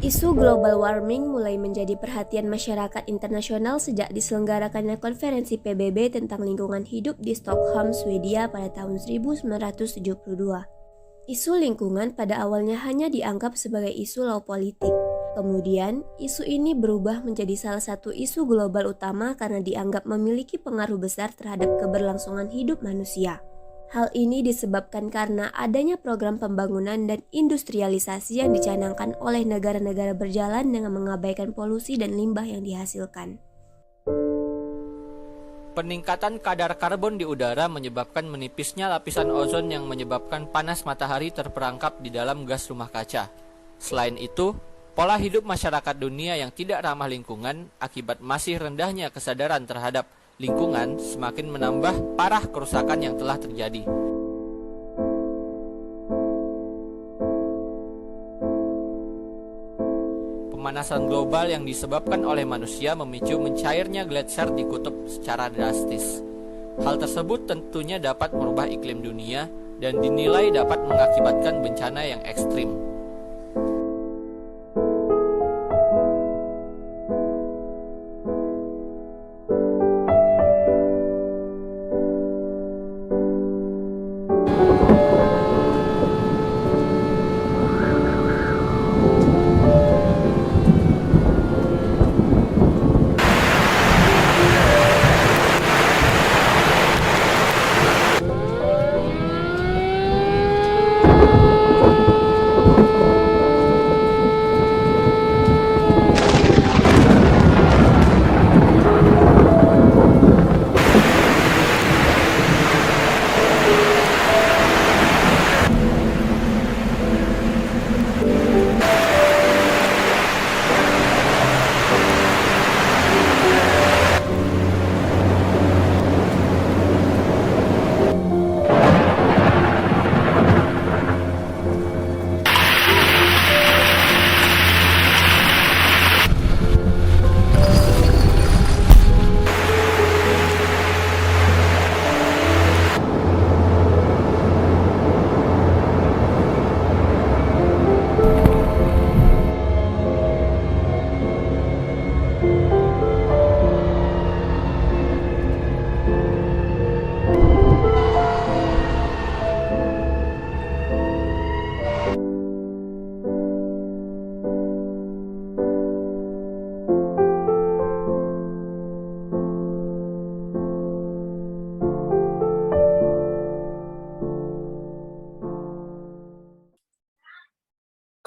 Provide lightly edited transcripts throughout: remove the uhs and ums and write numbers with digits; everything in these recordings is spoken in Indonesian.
Isu global warming mulai menjadi perhatian masyarakat internasional sejak diselenggarakannya konferensi PBB tentang lingkungan hidup di Stockholm, Swedia pada tahun 1972. Isu lingkungan pada awalnya hanya dianggap sebagai isu law politik. Kemudian, isu ini berubah menjadi salah satu isu global utama karena dianggap memiliki pengaruh besar terhadap keberlangsungan hidup manusia. Hal ini disebabkan karena adanya program pembangunan dan industrialisasi yang dicanangkan oleh negara-negara berjalan dengan mengabaikan polusi dan limbah yang dihasilkan. Peningkatan kadar karbon di udara menyebabkan menipisnya lapisan ozon yang menyebabkan panas matahari terperangkap di dalam gas rumah kaca. Selain itu, pola hidup masyarakat dunia yang tidak ramah lingkungan akibat masih rendahnya kesadaran terhadap lingkungan semakin menambah parah kerusakan yang telah terjadi. Pemanasan global yang disebabkan oleh manusia memicu mencairnya gletser di kutub secara drastis. Hal tersebut tentunya dapat merubah iklim dunia dan dinilai dapat mengakibatkan bencana yang ekstrim.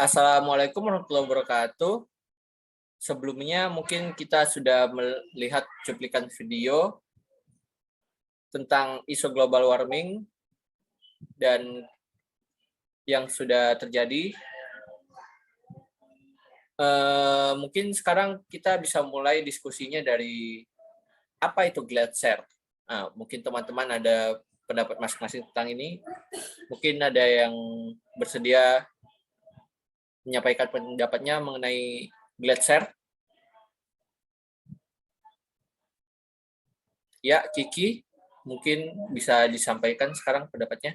Assalamualaikum warahmatullahi wabarakatuh. Sebelumnya mungkin kita sudah melihat cuplikan video tentang isu global warming dan yang sudah terjadi. Mungkin sekarang kita bisa mulai diskusinya dari apa itu gletser. Nah, mungkin teman-teman ada pendapat masing-masing tentang ini. Mungkin ada yang bersedia menyampaikan pendapatnya mengenai gletser. Ya, Kiki, mungkin bisa disampaikan sekarang pendapatnya.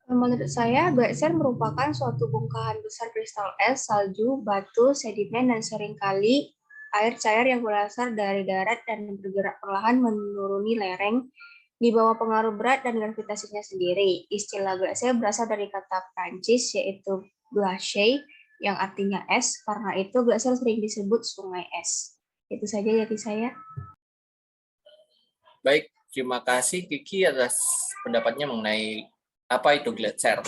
Menurut saya, gletser merupakan suatu bongkahan besar kristal es, salju, batu, sedimen, dan seringkali air cair yang berasal dari darat dan bergerak perlahan menuruni lereng di bawah pengaruh berat dan gravitasinya sendiri. Istilah gletser berasal dari kata Prancis yaitu glacier yang artinya es. Karena itu gletser sering disebut sungai es. Itu saja dari saya. Baik, terima kasih Kiki atas pendapatnya mengenai apa itu gletser.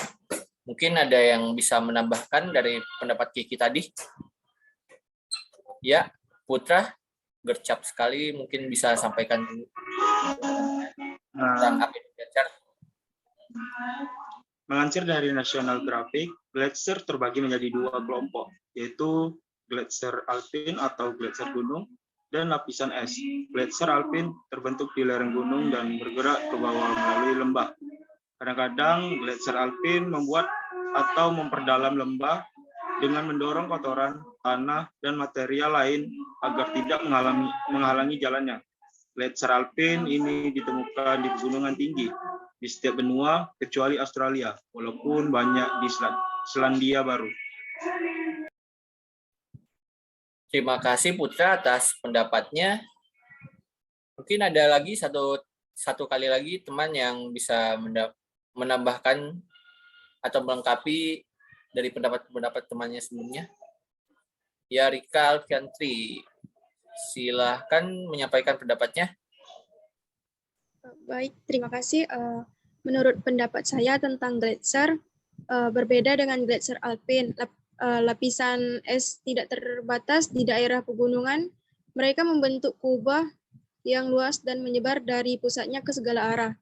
Mungkin ada yang bisa menambahkan dari pendapat Kiki tadi? Ya, Putra, gercep sekali, mungkin bisa sampaikan tentang apa itu gletser. Melansir dari National Geographic, gletser terbagi menjadi dua kelompok, yaitu gletser alpin atau gletser gunung dan lapisan es. Gletser alpin terbentuk di lereng gunung dan bergerak ke bawah melalui lembah. Kadang-kadang gletser alpin membuat atau memperdalam lembah dengan mendorong kotoran, tanah, dan material lain agar tidak menghalangi jalannya. Gletser alpin ini ditemukan di pegunungan tinggi di setiap benua kecuali Australia, walaupun banyak di Selandia Baru. Terima kasih Putra atas pendapatnya. Mungkin ada lagi satu kali lagi teman yang bisa menambahkan atau melengkapi dari pendapat temannya sebelumnya. Ya, Rika Alfiantri, silahkan menyampaikan pendapatnya. Baik, terima kasih. Menurut pendapat saya tentang gletser, berbeda dengan gletser alpin, lapisan es tidak terbatas di daerah pegunungan. Mereka membentuk kubah yang luas dan menyebar dari pusatnya ke segala arah.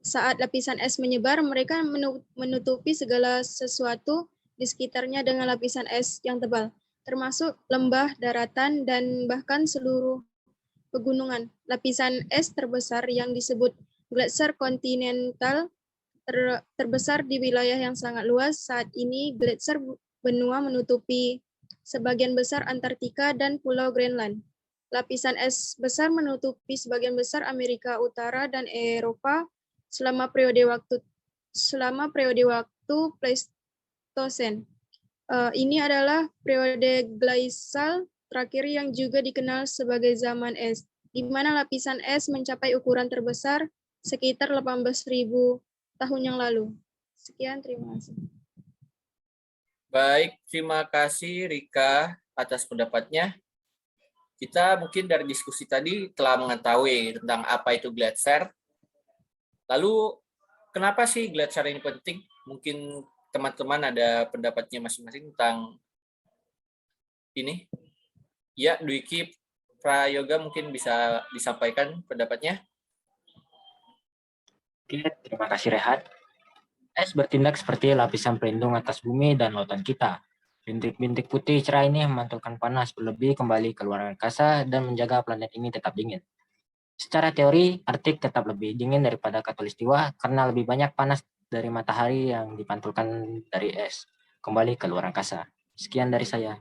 Saat lapisan es menyebar, mereka menutupi segala sesuatu di sekitarnya dengan lapisan es yang tebal, termasuk lembah, daratan, dan bahkan seluruh pegunungan. Lapisan es terbesar yang disebut gletser kontinental terbesar di wilayah yang sangat luas. Saat ini, gletser benua menutupi sebagian besar Antartika dan Pulau Greenland. Lapisan es besar menutupi sebagian besar Amerika Utara dan Eropa selama periode waktu Pleistosen. Ini adalah periode glacial terakhir yang juga dikenal sebagai zaman es, di mana lapisan es mencapai ukuran terbesar sekitar 18.000 tahun yang lalu. Sekian, terima kasih. Baik, terima kasih Rika atas pendapatnya. Kita mungkin dari diskusi tadi telah mengetahui tentang apa itu gletser. Lalu, kenapa sih gletser ini penting? Mungkin teman-teman ada pendapatnya masing-masing tentang ini. Ya, Dwiki Prayoga mungkin bisa disampaikan pendapatnya. Oke, terima kasih Rehat. Es bertindak seperti lapisan pelindung atas bumi dan lautan kita. Bintik-bintik putih cerah ini memantulkan panas berlebih kembali ke luar angkasa dan menjaga planet ini tetap dingin. Secara teori, Arktik tetap lebih dingin daripada Khatulistiwa karena lebih banyak panas dari matahari yang dipantulkan dari es kembali ke luar angkasa. Sekian dari saya.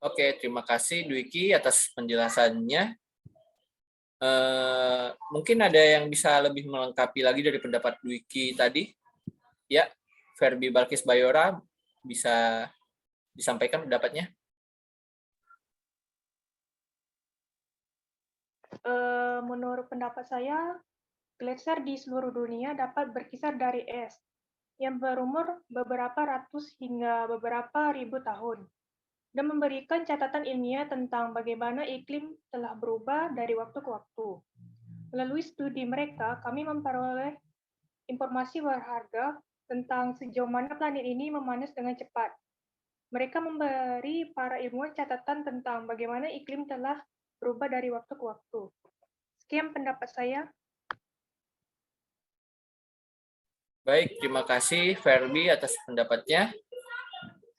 Oke, terima kasih Dwiki atas penjelasannya. Mungkin ada yang bisa lebih melengkapi lagi dari pendapat Dwiki tadi. Ya, Ferbi Balkis Bayora bisa disampaikan pendapatnya. Menurut pendapat saya, gletser di seluruh dunia dapat berkisar dari es yang berumur beberapa ratus hingga beberapa ribu tahun dan memberikan catatan ilmiah tentang bagaimana iklim telah berubah dari waktu ke waktu. Melalui studi mereka, kami memperoleh informasi berharga tentang sejauh mana planet ini memanas dengan cepat. Mereka memberi para ilmuwan catatan tentang bagaimana iklim telah berubah dari waktu ke waktu. Sekian pendapat saya. Baik, terima kasih Ferbi atas pendapatnya.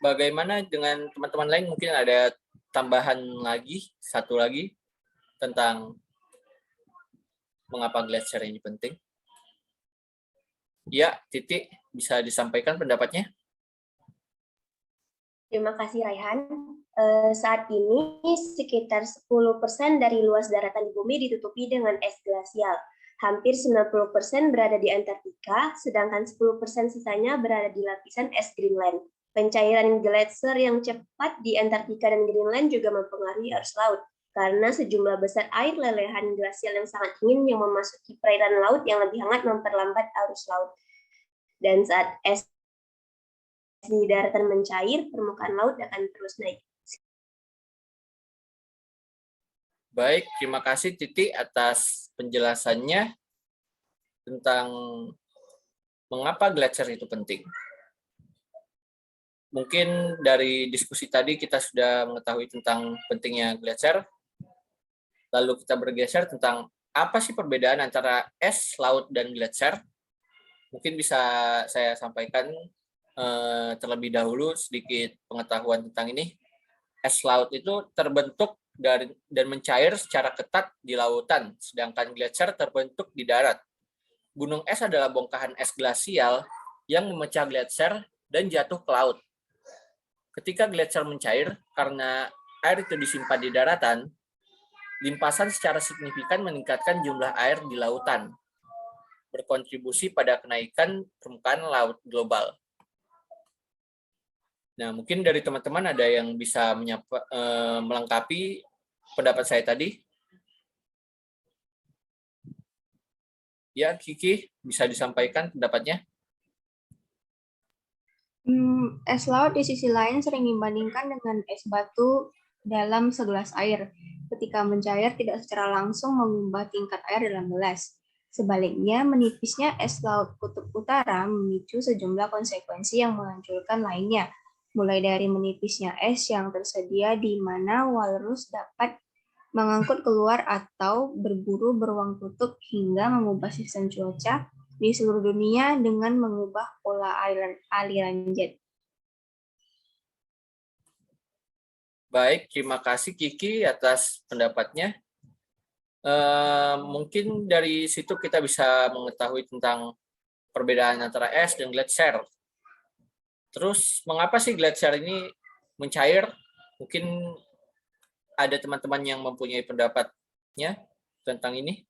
Bagaimana dengan teman-teman lain? Mungkin ada tambahan lagi, satu lagi, tentang mengapa gletser ini penting. Ya, Titi, bisa disampaikan pendapatnya? Terima kasih Raihan. Saat ini sekitar 10% dari luas daratan di bumi ditutupi dengan es glasial. Hampir 90% berada di Antartika, sedangkan 10% sisanya berada di lapisan es Greenland. Pencairan gletser yang cepat di Antartika dan Greenland juga mempengaruhi arus laut, karena sejumlah besar air lelehan glasial yang sangat dingin yang memasuki perairan laut yang lebih hangat memperlambat arus laut. Dan saat es di daratan mencair, permukaan laut akan terus naik. Baik, terima kasih Titi atas penjelasannya tentang mengapa gletser itu penting. Mungkin dari diskusi tadi kita sudah mengetahui tentang pentingnya gletser. Lalu kita bergeser tentang apa sih perbedaan antara es laut dan gletser. Mungkin bisa saya sampaikan terlebih dahulu sedikit pengetahuan tentang ini. Es laut itu terbentuk dan mencair secara ketat di lautan, sedangkan gletser terbentuk di darat. Gunung es adalah bongkahan es glasial yang memecah gletser dan jatuh ke laut. Ketika gletser mencair, karena air itu disimpan di daratan, limpasan secara signifikan meningkatkan jumlah air di lautan, berkontribusi pada kenaikan permukaan laut global. Nah, mungkin dari teman-teman ada yang bisa melengkapi pendapat saya tadi. Ya, Kiki, bisa disampaikan pendapatnya? Es laut di sisi lain sering dibandingkan dengan es batu dalam segelas air. Ketika mencair tidak secara langsung mengubah tingkat air dalam gelas. Sebaliknya, menipisnya es laut kutub utara memicu sejumlah konsekuensi yang menghancurkan lainnya. Mulai dari menipisnya es yang tersedia di mana walrus dapat mengangkut keluar atau berburu beruang kutub hingga mengubah sistem cuaca di seluruh dunia dengan mengubah pola aliran jet. Baik, terima kasih Kiki atas pendapatnya. Mungkin dari situ kita bisa mengetahui tentang perbedaan antara es dan gletser. Terus, mengapa sih gletser ini mencair? Mungkin ada teman-teman yang mempunyai pendapatnya tentang ini.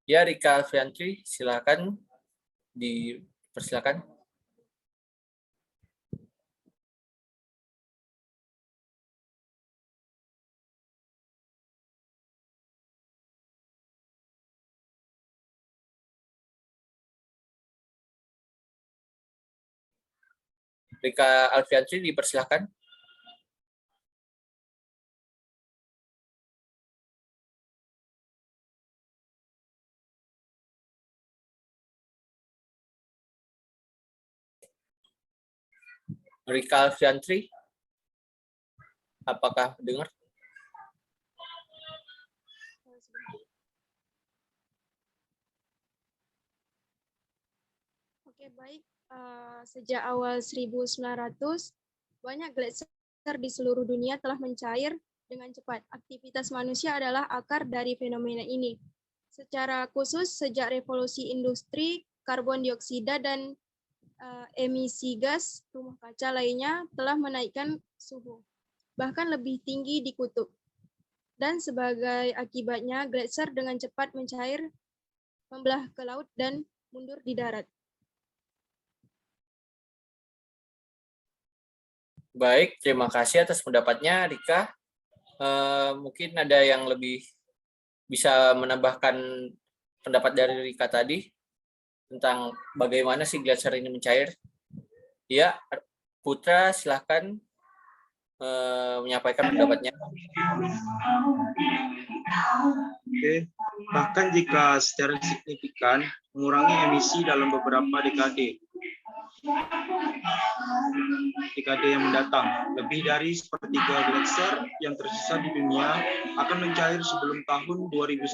Ya, Rika Alfiantri, silakan dipersilakan. Rika Alfiantri, dipersilakan. Rika Alfiantri, apakah dengar? Oke, baik. Sejak awal 1900, banyak gletser di seluruh dunia telah mencair dengan cepat. Aktivitas manusia adalah akar dari fenomena ini. Secara khusus, sejak revolusi industri, karbon dioksida dan emisi gas rumah kaca lainnya telah menaikkan suhu, bahkan lebih tinggi di kutub. Dan sebagai akibatnya, gletser dengan cepat mencair, membelah ke laut dan mundur di darat. Baik, terima kasih atas pendapatnya, Rika. Mungkin ada yang lebih bisa menambahkan pendapat dari Rika tadi tentang bagaimana sih gletser ini mencair. Ya, Putra, silahkan menyampaikan pendapatnya. Oke, bahkan jika secara signifikan mengurangi emisi dalam beberapa dekade yang mendatang. Lebih dari sepertiga gletser yang tersisa di dunia akan mencair sebelum tahun 2100.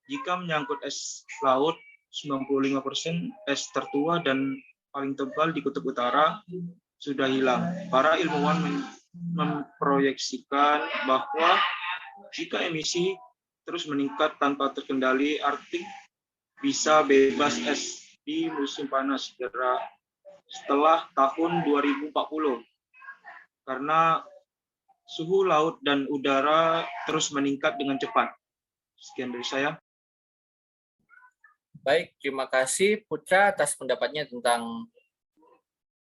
Jika menyangkut es laut, 95% es tertua dan paling tebal di kutub utara sudah hilang. Para ilmuwan memproyeksikan bahwa jika emisi terus meningkat tanpa terkendali, Arktik bisa bebas es di musim panas segera setelah tahun 2040 karena suhu laut dan udara terus meningkat dengan cepat. Sekian dari saya. Baik, terima kasih Putra atas pendapatnya tentang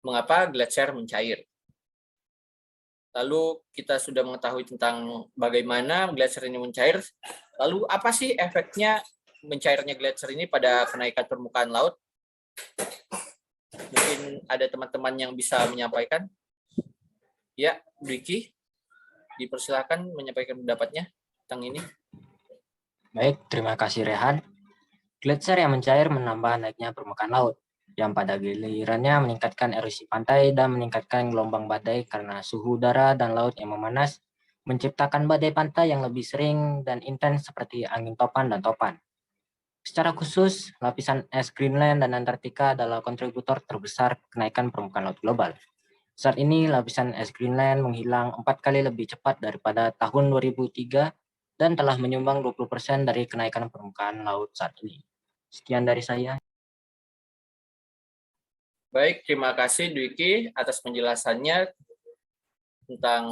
mengapa gletser mencair. Lalu kita sudah mengetahui tentang bagaimana gletser ini mencair. Lalu apa sih efeknya mencairnya gletser ini pada kenaikan permukaan laut? Mungkin ada teman-teman yang bisa menyampaikan. Ya, Diki, dipersilakan menyampaikan pendapatnya tentang ini. Baik, terima kasih Rehan. Gletser yang mencair menambah naiknya permukaan laut, yang pada gilirannya meningkatkan erosi pantai dan meningkatkan gelombang badai karena suhu udara dan laut yang memanas, menciptakan badai pantai yang lebih sering dan intens seperti angin topan dan topan. Secara khusus, lapisan es Greenland dan Antartika adalah kontributor terbesar kenaikan permukaan laut global. Saat ini, lapisan es Greenland menghilang 4 kali lebih cepat daripada tahun 2003 dan telah menyumbang 20% dari kenaikan permukaan laut saat ini. Sekian dari saya. Baik, terima kasih Dwiki atas penjelasannya tentang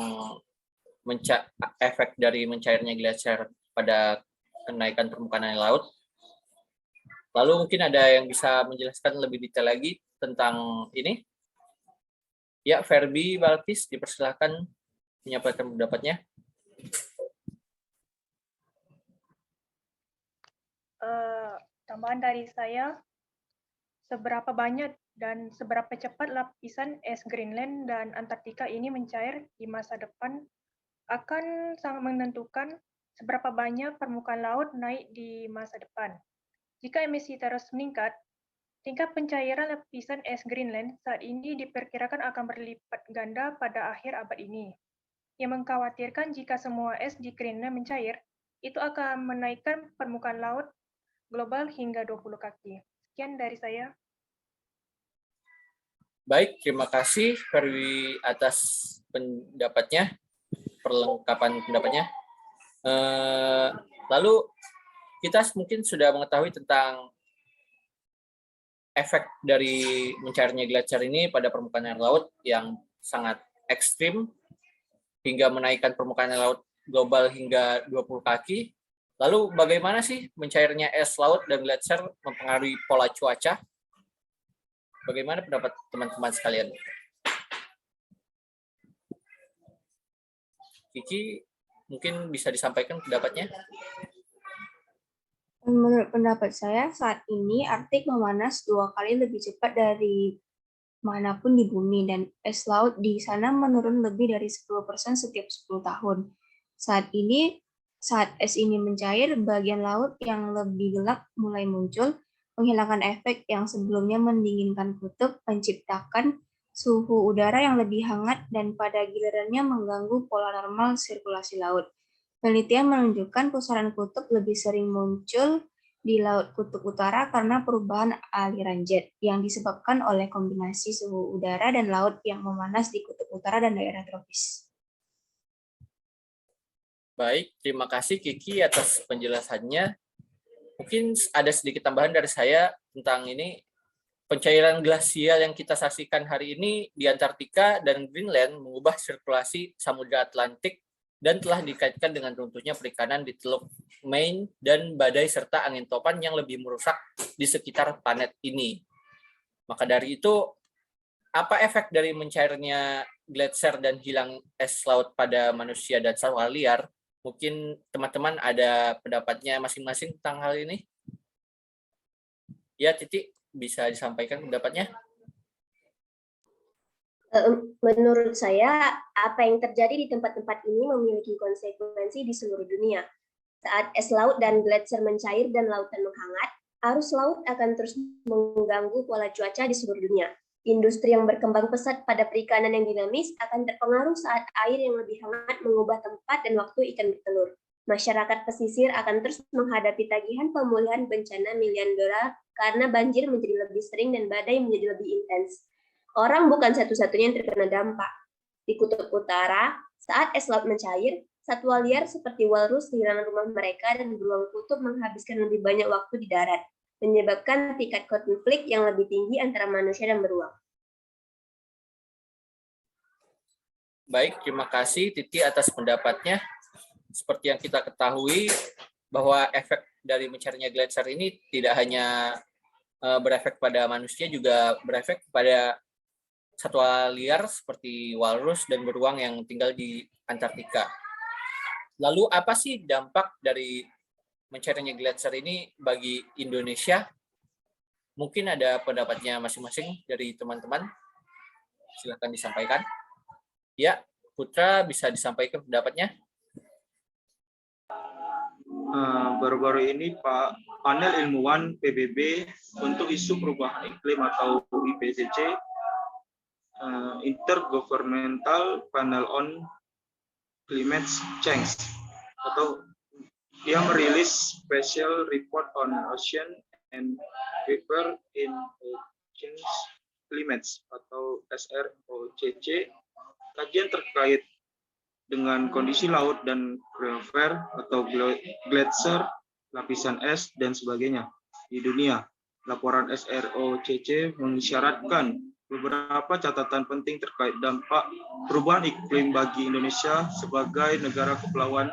efek dari mencairnya gletser pada kenaikan permukaan laut. Lalu mungkin ada yang bisa menjelaskan lebih detail lagi tentang ini? Ya, Ferbi Balkis, dipersilakan menyampaikan pendapatnya. Tambahan dari saya, seberapa banyak dan seberapa cepat lapisan es Greenland dan Antartika ini mencair di masa depan akan sangat menentukan seberapa banyak permukaan laut naik di masa depan. Jika emisi terus meningkat, tingkat pencairan lapisan es Greenland saat ini diperkirakan akan berlipat ganda pada akhir abad ini. Yang mengkhawatirkan jika semua es di Greenland mencair, itu akan menaikkan permukaan laut global hingga 20 kaki. Sekian dari saya. Baik, terima kasih Ferwi atas pendapatnya, perlengkapan pendapatnya. Lalu kita mungkin sudah mengetahui tentang efek dari mencairnya gletser ini pada permukaan air laut yang sangat ekstrim hingga menaikkan permukaan air laut global hingga 20 kaki. Lalu bagaimana sih mencairnya es laut dan gletser mempengaruhi pola cuaca? Bagaimana pendapat teman-teman sekalian? Kiki, mungkin bisa disampaikan pendapatnya? Menurut pendapat saya, saat ini Arktik memanas 2 kali lebih cepat dari manapun di bumi, dan es laut di sana menurun lebih dari 10% setiap 10 tahun. Saat es ini mencair, bagian laut yang lebih gelap mulai muncul, menghilangkan efek yang sebelumnya mendinginkan kutub, menciptakan suhu udara yang lebih hangat, dan pada gilirannya mengganggu pola normal sirkulasi laut. Penelitian menunjukkan pusaran kutub lebih sering muncul di Laut Kutub Utara karena perubahan aliran jet yang disebabkan oleh kombinasi suhu udara dan laut yang memanas di Kutub Utara dan daerah tropis. Baik, terima kasih Kiki atas penjelasannya. Mungkin ada sedikit tambahan dari saya tentang ini. Pencairan glasial yang kita saksikan hari ini di Antartika dan Greenland mengubah sirkulasi Samudra Atlantik dan telah dikaitkan dengan runtuhnya perikanan di Teluk Maine dan badai serta angin topan yang lebih merusak di sekitar planet ini. Maka dari itu, apa efek dari mencairnya gletser dan hilang es laut pada manusia dan satwa liar? Mungkin teman-teman ada pendapatnya masing-masing tentang hal ini? Ya, Titi, bisa disampaikan pendapatnya? Menurut saya, apa yang terjadi di tempat-tempat ini memiliki konsekuensi di seluruh dunia. Saat es laut dan gletser mencair dan lautan menghangat, arus laut akan terus mengganggu pola cuaca di seluruh dunia. Industri yang berkembang pesat pada perikanan yang dinamis akan terpengaruh saat air yang lebih hangat mengubah tempat dan waktu ikan bertelur. Masyarakat pesisir akan terus menghadapi tagihan pemulihan bencana miliaran dolar karena banjir menjadi lebih sering dan badai menjadi lebih intens. Orang bukan satu-satunya yang terkena dampak. Di Kutub Utara, saat es laut mencair, satwa liar seperti walrus kehilangan rumah mereka dan beruang kutub menghabiskan lebih banyak waktu di darat, menyebabkan tingkat konflik yang lebih tinggi antara manusia dan beruang. Baik, terima kasih Titi atas pendapatnya. Seperti yang kita ketahui, bahwa efek dari mencairnya gletser ini tidak hanya berefek pada manusia, juga berefek pada satwa liar seperti walrus dan beruang yang tinggal di Antartika. Lalu apa sih dampak dari mencairnya gletser ini bagi Indonesia? Mungkin ada pendapatnya masing-masing dari teman-teman. Silakan disampaikan. Ya, Putra bisa disampaikan pendapatnya. Baru-baru ini Pak panel ilmuwan PBB untuk isu perubahan iklim atau IPCC, Intergovernmental Panel on Climate Change, atau dia merilis Special Report on Ocean and River in Change Climate atau SROCC, kajian terkait dengan kondisi laut dan greenfer atau gletser, lapisan es, dan sebagainya di dunia. Laporan SROCC mengisyaratkan beberapa catatan penting terkait dampak perubahan iklim bagi Indonesia sebagai negara kepulauan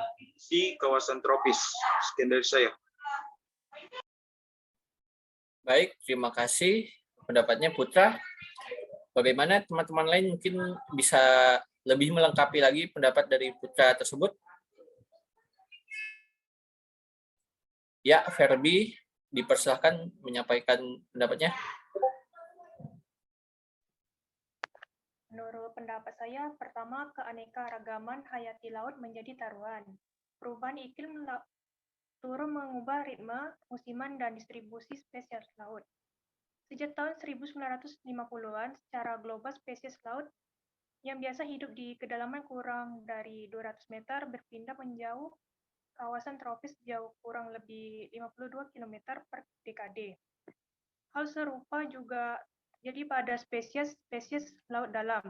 di kawasan tropis. Sekian dari saya. Baik, terima kasih pendapatnya Putra. Bagaimana teman-teman lain mungkin bisa lebih melengkapi lagi pendapat dari Putra tersebut? Ya, Ferbi, dipersilahkan menyampaikan pendapatnya. Menurut pendapat saya, pertama, keanekaragaman hayati laut menjadi taruhan. Perubahan iklim turut mengubah ritme, musiman, dan distribusi spesies laut. Sejak tahun 1950-an, secara global spesies laut yang biasa hidup di kedalaman kurang dari 200 meter berpindah menjauh kawasan tropis jauh kurang lebih 52 km per dekade. Hal serupa juga jadi pada spesies laut dalam.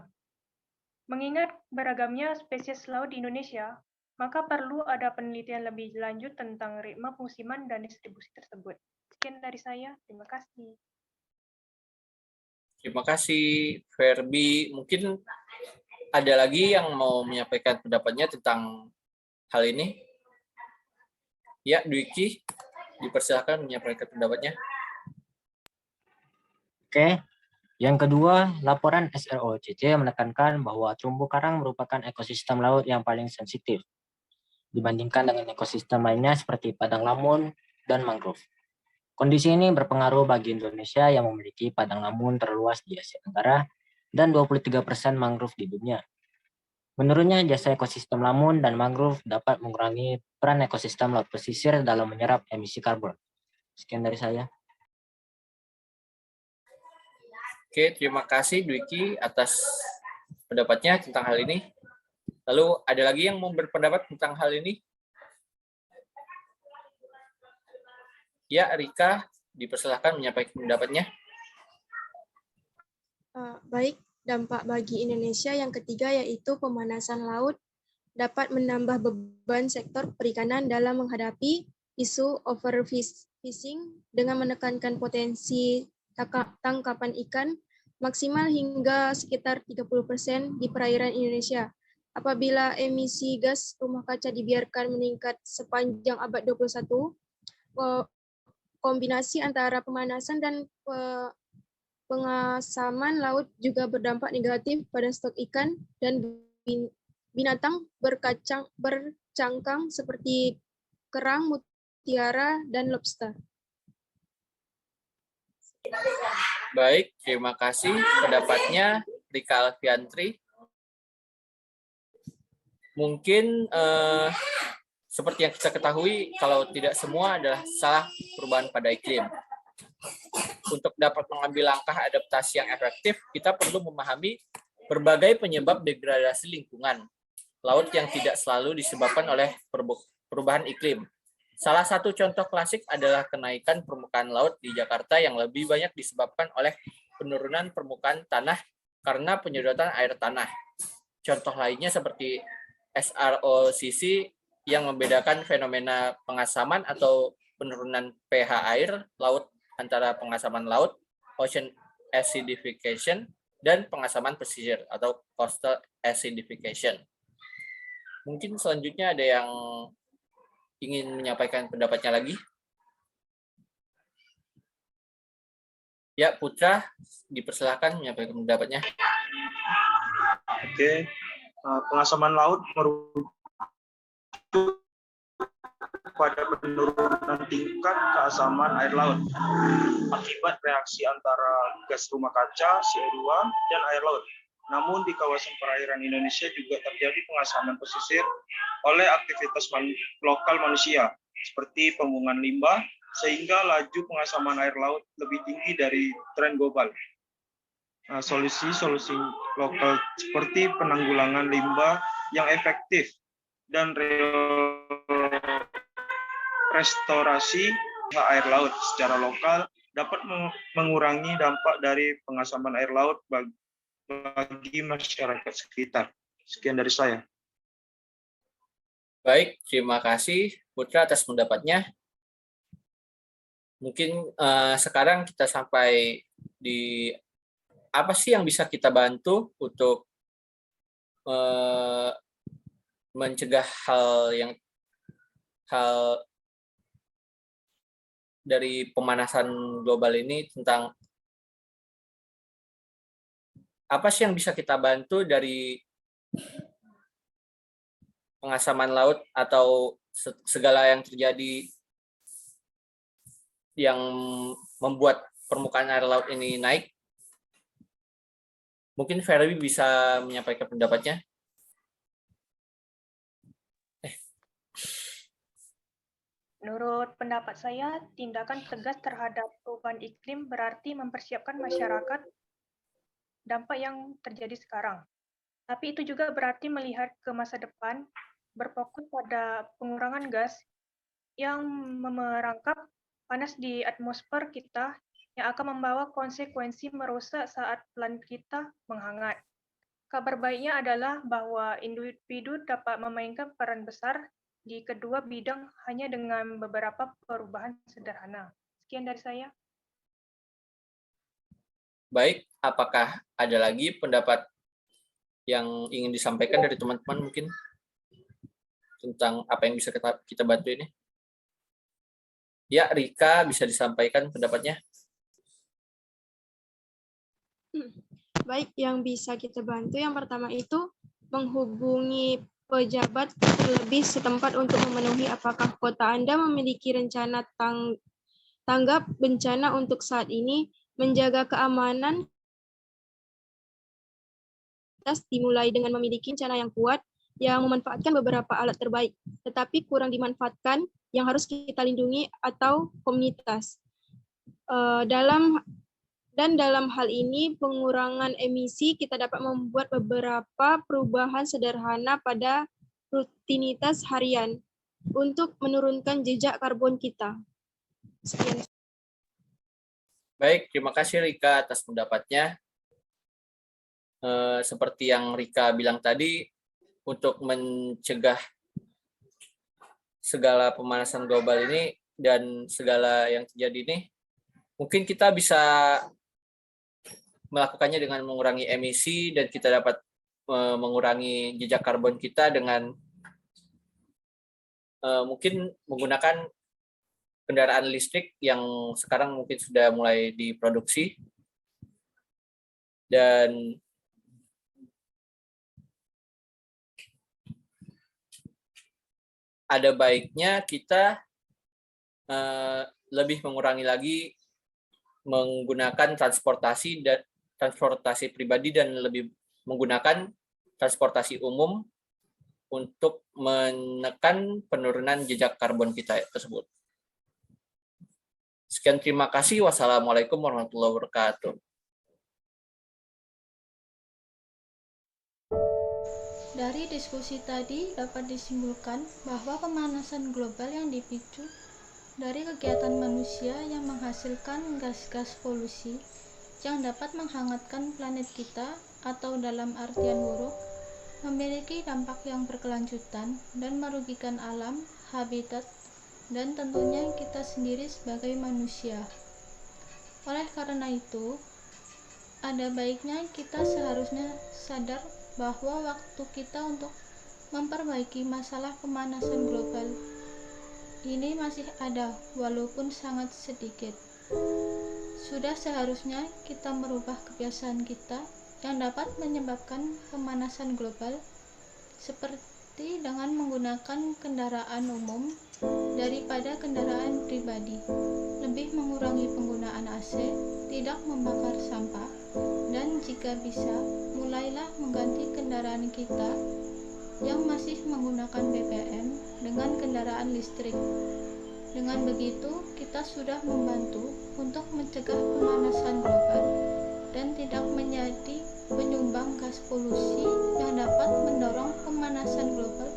Mengingat beragamnya spesies laut di Indonesia, maka perlu ada penelitian lebih lanjut tentang ritme musiman dan distribusi tersebut. Sekian dari saya, terima kasih. Terima kasih, Ferbi. Mungkin ada lagi yang mau menyampaikan pendapatnya tentang hal ini? Ya, Dwiki, dipersilakan menyampaikan pendapatnya. Oke. Yang kedua, laporan SROCC menekankan bahwa terumbu karang merupakan ekosistem laut yang paling sensitif dibandingkan dengan ekosistem lainnya seperti padang lamun dan mangrove. Kondisi ini berpengaruh bagi Indonesia yang memiliki padang lamun terluas di Asia Tenggara dan 23% mangrove di dunia. Menurutnya, jasa ekosistem lamun dan mangrove dapat mengurangi peran ekosistem laut pesisir dalam menyerap emisi karbon. Sekian dari saya. Oke, terima kasih Dwiki atas pendapatnya tentang hal ini. Lalu ada lagi yang mau berpendapat tentang hal ini? Ya, Rika, dipersilakan menyampaikan pendapatnya. Baik, dampak bagi Indonesia yang ketiga yaitu pemanasan laut dapat menambah beban sektor perikanan dalam menghadapi isu overfishing dengan menekankan potensi tangkapan ikan maksimal hingga sekitar 30% di perairan Indonesia. Apabila emisi gas rumah kaca dibiarkan meningkat sepanjang abad 21, kombinasi antara pemanasan dan pengasaman laut juga berdampak negatif pada stok ikan dan binatang bercangkang seperti kerang, mutiara, dan lobster. Baik, terima kasih pendapatnya Rika Alfiantri. Mungkin seperti yang kita ketahui, kalau tidak semua adalah salah perubahan pada iklim. Untuk dapat mengambil langkah adaptasi yang efektif, kita perlu memahami berbagai penyebab degradasi lingkungan laut yang tidak selalu disebabkan oleh perubahan iklim. Salah satu contoh klasik adalah kenaikan permukaan laut di Jakarta yang lebih banyak disebabkan oleh penurunan permukaan tanah karena penyedotan air tanah. Contoh lainnya seperti SROCC yang membedakan fenomena pengasaman atau penurunan pH air laut antara pengasaman laut, ocean acidification, dan pengasaman pesisir atau coastal acidification. Mungkin selanjutnya ada yang ingin menyampaikan pendapatnya lagi? Ya, Putra, dipersilakan menyampaikan pendapatnya. Oke, pengasaman laut merujuk pada penurunan tingkat keasaman air laut akibat reaksi antara gas rumah kaca, CO2, dan air laut. Namun di kawasan perairan Indonesia juga terjadi pengasaman pesisir oleh aktivitas lokal manusia seperti pembuangan limbah sehingga laju pengasaman air laut lebih tinggi dari tren global. Solusi-solusi lokal seperti penanggulangan limbah yang efektif dan restorasi air laut secara lokal dapat mengurangi dampak dari pengasaman air laut bagi masyarakat sekitar. Sekian dari saya. Baik, terima kasih Putra atas pendapatnya. Mungkin sekarang kita sampai di apa sih yang bisa kita bantu untuk mencegah hal dari pemanasan global ini tentang Apa sih yang bisa kita bantu dari pengasaman laut atau segala yang terjadi yang membuat permukaan air laut ini naik? Mungkin Ferry bisa menyampaikan pendapatnya. Menurut pendapat saya, tindakan tegas terhadap perubahan iklim berarti mempersiapkan masyarakat dampak yang terjadi sekarang. Tapi itu juga berarti melihat ke masa depan, berfokus pada pengurangan gas yang merangkap panas di atmosfer kita yang akan membawa konsekuensi merusak saat planet kita menghangat. Kabar baiknya adalah bahwa individu dapat memainkan peran besar di kedua bidang hanya dengan beberapa perubahan sederhana. Sekian dari saya. Baik, apakah ada lagi pendapat yang ingin disampaikan dari teman-teman mungkin tentang apa yang bisa kita bantu ini? Ya, Rika bisa disampaikan pendapatnya. Baik, yang bisa kita bantu yang pertama itu menghubungi pejabat terlebih setempat untuk memenuhi apakah kota Anda memiliki rencana tanggap bencana untuk saat ini, menjaga keamanan dimulai dengan memiliki rencana yang kuat yang memanfaatkan beberapa alat terbaik, tetapi kurang dimanfaatkan yang harus kita lindungi atau komunitas. Dalam hal ini, pengurangan emisi kita dapat membuat beberapa perubahan sederhana pada rutinitas harian untuk menurunkan jejak karbon kita. Sekian. Baik, terima kasih Rika atas pendapatnya. Seperti yang Rika bilang tadi, untuk mencegah segala pemanasan global ini dan segala yang terjadi ini, mungkin kita bisa melakukannya dengan mengurangi emisi dan kita dapat mengurangi jejak karbon kita dengan mungkin menggunakan kendaraan listrik yang sekarang mungkin sudah mulai diproduksi. Dan ada baiknya kita lebih mengurangi lagi menggunakan transportasi pribadi dan lebih menggunakan transportasi umum untuk menekan penurunan jejak karbon kita tersebut. Sekian, terima kasih. Wassalamualaikum warahmatullahi wabarakatuh. Dari diskusi tadi dapat disimpulkan bahwa pemanasan global yang dipicu dari kegiatan manusia yang menghasilkan gas-gas polusi yang dapat menghangatkan planet kita atau dalam artian buruk memiliki dampak yang berkelanjutan dan merugikan alam, habitat, dan tentunya kita sendiri sebagai manusia. Oleh karena itu, ada baiknya kita seharusnya sadar bahwa waktu kita untuk memperbaiki masalah pemanasan global ini masih ada, walaupun sangat sedikit. Sudah seharusnya kita merubah kebiasaan kita yang dapat menyebabkan pemanasan global, seperti dengan menggunakan kendaraan umum daripada kendaraan pribadi, lebih mengurangi penggunaan AC, tidak membakar sampah, dan jika bisa, mulailah mengganti kendaraan kita yang masih menggunakan BBM dengan kendaraan listrik. Dengan begitu, kita sudah membantu untuk mencegah pemanasan global dan tidak menjadi penyumbang gas polusi yang dapat mendorong pemanasan global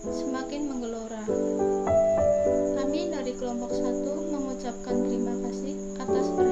semakin menggelora. Kami dari kelompok 1 mengucapkan terima kasih atas perhatian